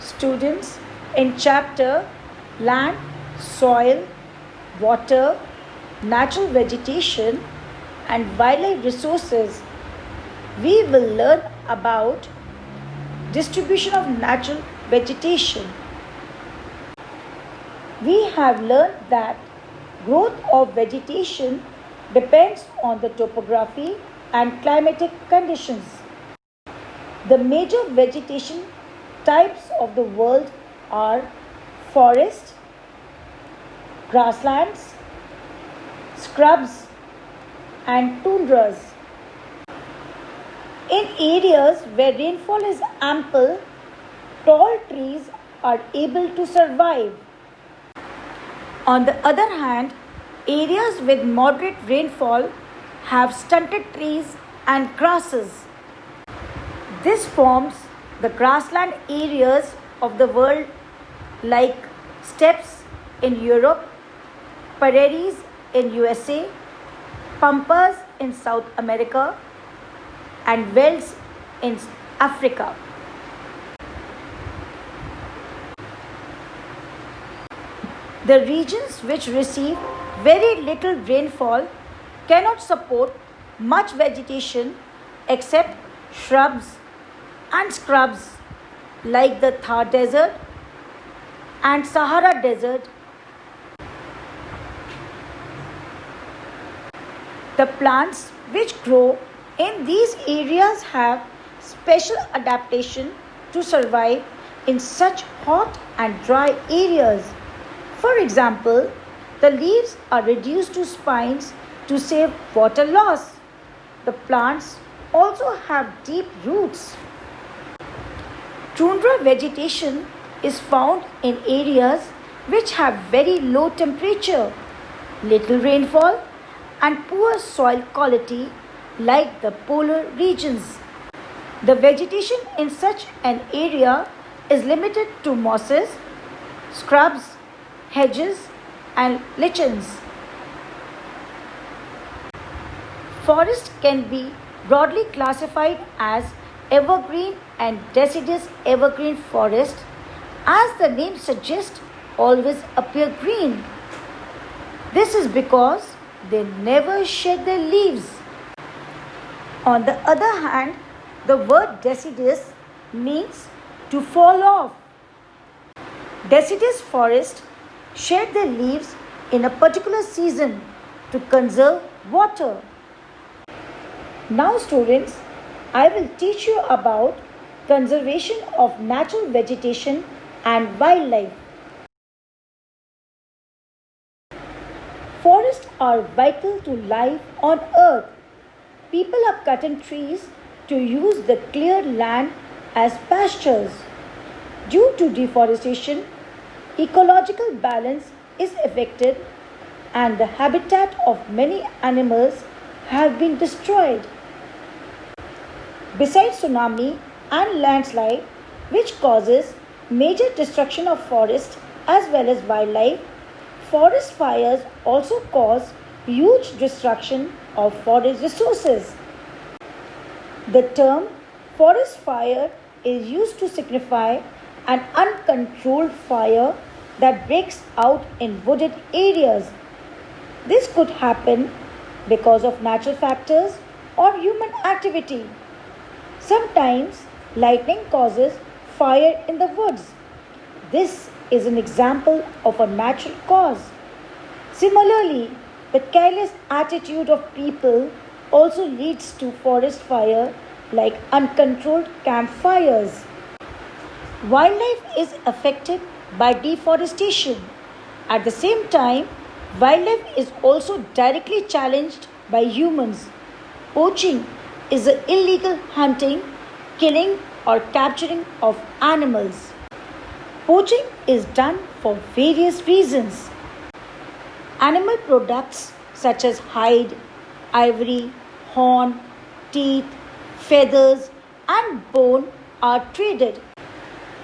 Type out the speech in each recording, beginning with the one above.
Students, in chapter Land, Soil, Water, Natural Vegetation and Wildlife Resources, we will learn about distribution of natural vegetation. We have learned that growth of vegetation depends on the topography and climatic conditions. The major vegetation types of the world are forest, grasslands, scrubs, and tundras. In areas where rainfall is ample, tall trees are able to survive. On the other hand, areas with moderate rainfall have stunted trees and grasses. This forms the grassland areas of the world like steppes in Europe, prairies in USA, pampas in South America, and velds in Africa. The regions which receive very little rainfall cannot support much vegetation except shrubs and scrubs like the Thar Desert and Sahara Desert. The plants which grow in these areas have special adaptation to survive in such hot and dry areas. For example, the leaves are reduced to spines to save water loss. The plants also have deep roots. Tundra vegetation is found in areas which have very low temperature, little rainfall, and poor soil quality like the polar regions. The vegetation in such an area is limited to mosses, scrubs, hedges, and lichens. Forest can be broadly classified as evergreen and deciduous evergreen forest, as the name suggests, always appear green. This is because they never shed their leaves. On the other hand, the word deciduous means to fall off. Deciduous forests shed their leaves in a particular season to conserve water. Now students, I will teach you about conservation of natural vegetation and wildlife. Forests are vital to life on earth. People are cutting trees to use the cleared land as pastures. Due to deforestation, ecological balance is affected and the habitat of many animals have been destroyed. Besides tsunami and landslide, which causes major destruction of forest as well as wildlife, forest fires also cause huge destruction of forest resources. The term forest fire is used to signify an uncontrolled fire that breaks out in wooded areas. This could happen because of natural factors or human activity. Sometimes lightning causes fire in the woods. This is an example of a natural cause. Similarly, the careless attitude of people also leads to forest fire like uncontrolled campfires. Wildlife is affected by deforestation. At the same time, wildlife is also directly challenged by humans. Poaching is the illegal hunting, killing, or capturing of animals. Poaching is done for various reasons. Animal products such as hide, ivory, horn, teeth, feathers, and bone are traded.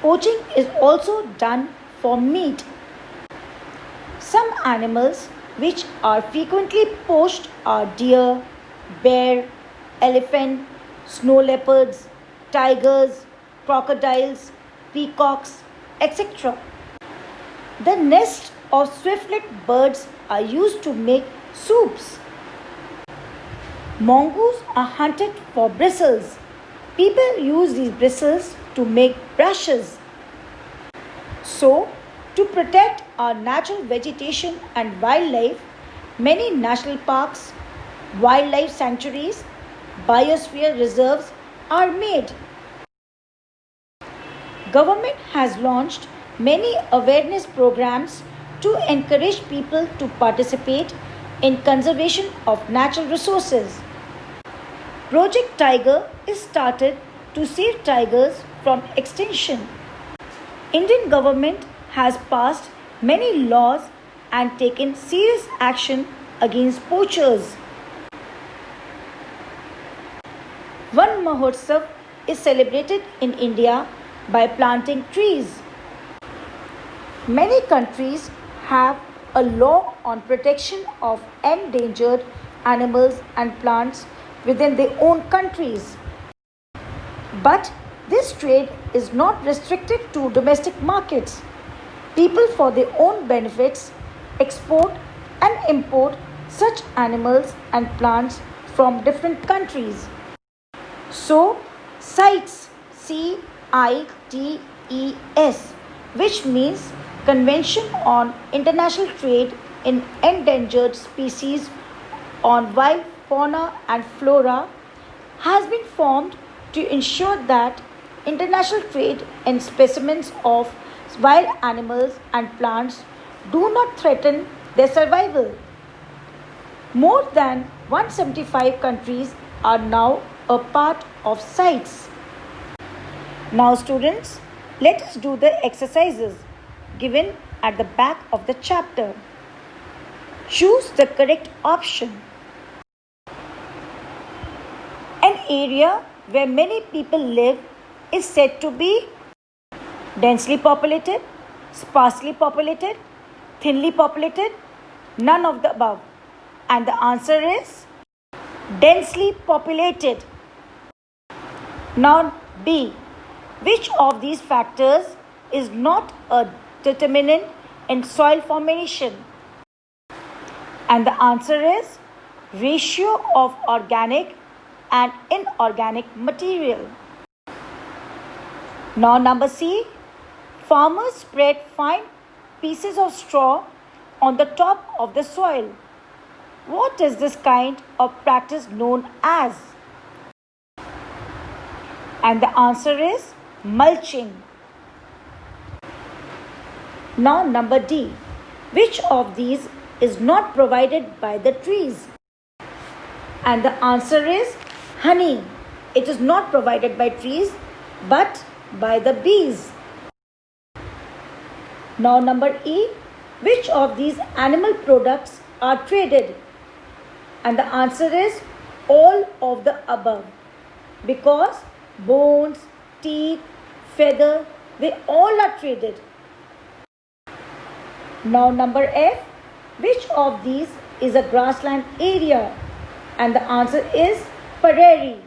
Poaching is also done for meat. Some animals which are frequently poached are deer, bear, elephant, snow leopards, tigers, crocodiles, peacocks, etc. The nests of swiftlet birds are used to make soups. Mongoose are hunted for bristles. People use these bristles to make brushes. So, to protect our natural vegetation and wildlife, many national parks, wildlife sanctuaries, biosphere reserves are made. Government has launched many awareness programs to encourage people to participate in conservation of natural resources. Project Tiger is started to save tigers from extinction. Indian government has passed many laws and taken serious action against poachers. Van Mahotsav is celebrated in India by planting trees. Many countries have a law on protection of endangered animals and plants within their own countries. But this trade is not restricted to domestic markets. People, for their own benefits, export and import such animals and plants from different countries. So, CITES, CITES, which means Convention on International Trade in Endangered Species on Wild Fauna and Flora, has been formed to ensure that international trade in specimens of wild animals and plants do not threaten their survival. More than 175 countries are now a part of CITES. Now students, let us do the exercises given at the back of the chapter. Choose the correct option. An area where many people live is said to be densely populated, sparsely populated, thinly populated, none of the above. And the answer is densely populated. Now B. Which of these factors is not a determinant in soil formation? And the answer is ratio of organic and inorganic material. Now number C. Farmers spread fine pieces of straw on the top of the soil. What is this kind of practice known as? And the answer is mulching. Now number D. Which of these is not provided by the trees? And the answer is honey. It is not provided by trees but by the bees. Now number E. Which of these animal products are traded? And the answer is all of the above, because bones, teeth, feather, they all are traded. Now number F. Which of these is a grassland area? And the answer is prairie.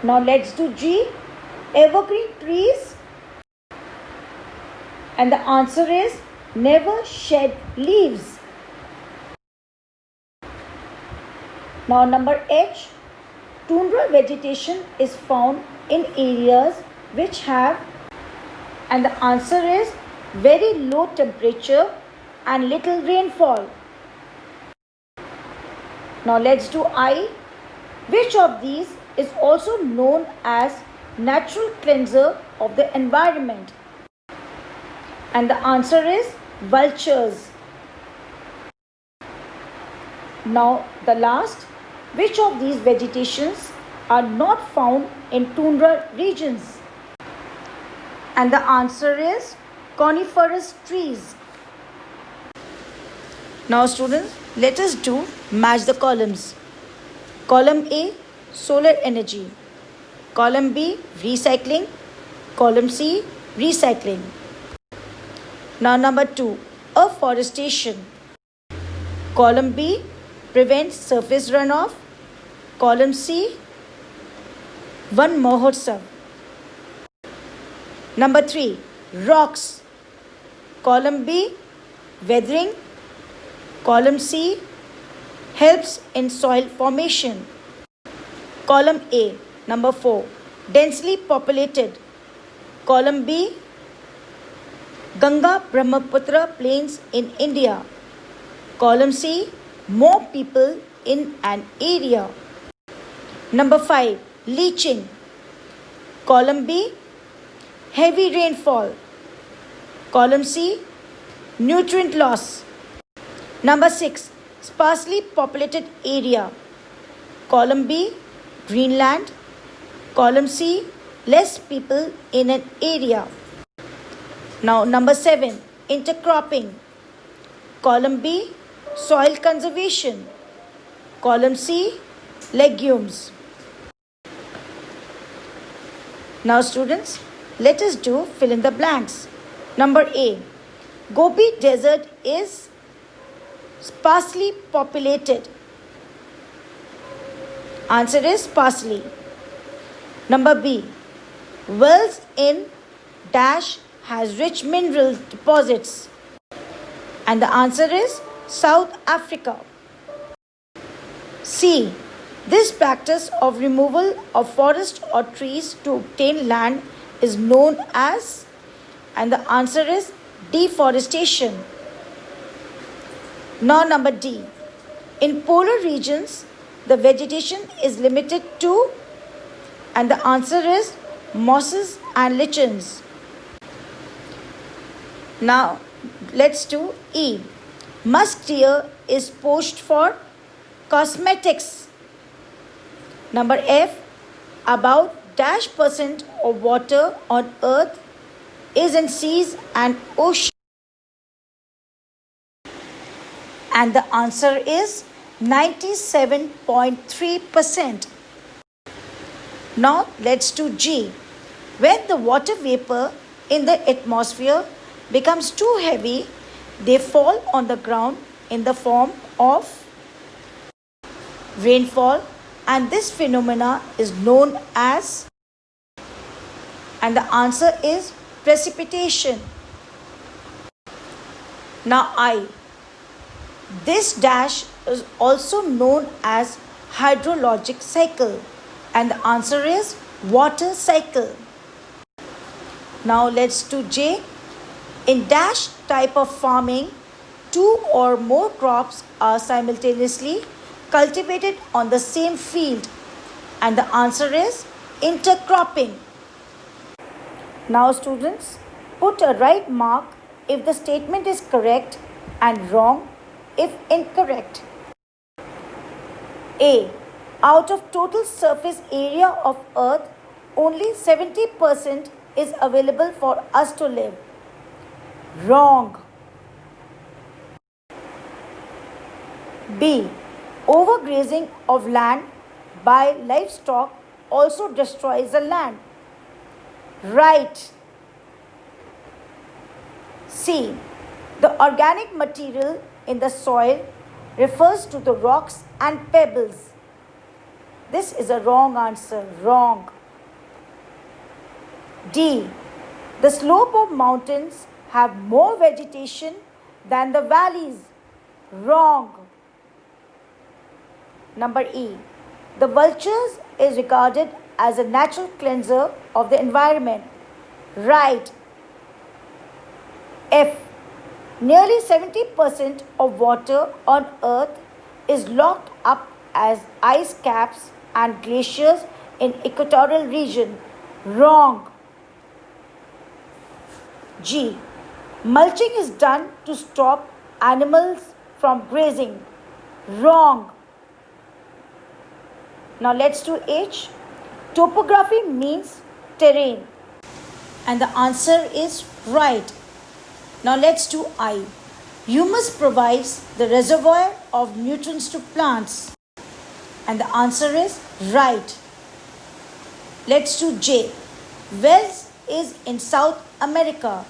Now let's do G. Evergreen trees. And the answer is never shed leaves. Now number H. Tundra vegetation is found in areas which have, and the answer is very low temperature and little rainfall. Now let's do I. Which of these is also known as natural cleanser of the environment? And the answer is vultures. Now the last. Which of these vegetations are not found in tundra regions? And the answer is coniferous trees. Now students, let us do match the columns. Column A, solar energy. Column B, recycling. Column C, recycling. Now number 2, afforestation. Column B, prevents surface runoff. Column C, Van Mahotsav. Number 3, rocks. Column B, weathering. Column C, helps in soil formation. Column A, number 4, densely populated. Column B, Ganga Brahmaputra plains in India. Column C, more people in an area. Number 5, leaching. Column B, heavy rainfall. Column C, nutrient loss. Number 6, sparsely populated area. Column B, Greenland. Column C, less people in an area. Now number 7, intercropping. Column B, soil conservation. Column C, legumes. Now students, let us do fill in the blanks. Number A, Gobi Desert is sparsely populated. Answer is sparsely. Number B, wells in dash has rich mineral deposits. And the answer is South Africa. C, this practice of removal of forest or trees to obtain land is known as, and the answer is deforestation. Now number D, in polar regions the vegetation is limited to, and the answer is mosses and lichens. Now let's do E, musk deer is poached for cosmetics. Number F, about -% of water on earth is in seas and oceans. And the answer is 97.3%. Now let's do G. When the water vapor in the atmosphere becomes too heavy, they fall on the ground in the form of rainfall, and this phenomena is known as, and the answer is precipitation. Now I, this dash is also known as hydrologic cycle, and the answer is water cycle. Now let's do J. In dash type of farming, 2 or more crops are simultaneously cultivated on the same field, and the answer is intercropping. Now students, put a right mark if the statement is correct and wrong if incorrect. A, out of total surface area of earth, only 70% is available for us to live. Wrong. B, overgrazing of land by livestock also destroys the land. Right. C, the organic material in the soil refers to the rocks and pebbles. This is a wrong answer. Wrong. D, the slope of mountains have more vegetation than the valleys. Wrong. Number E, the vultures is regarded as a natural cleanser of the environment. Right. F, nearly 70% of water on earth is locked up as ice caps and glaciers in equatorial region. Wrong. G, mulching is done to stop animals from grazing. Wrong. Now let's do H. Topography means terrain, and the answer is right. Now let's do I. Humus provides the reservoir of nutrients to plants, and the answer is right. Let's do J. Wells is in South America,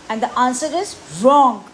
and the answer is wrong.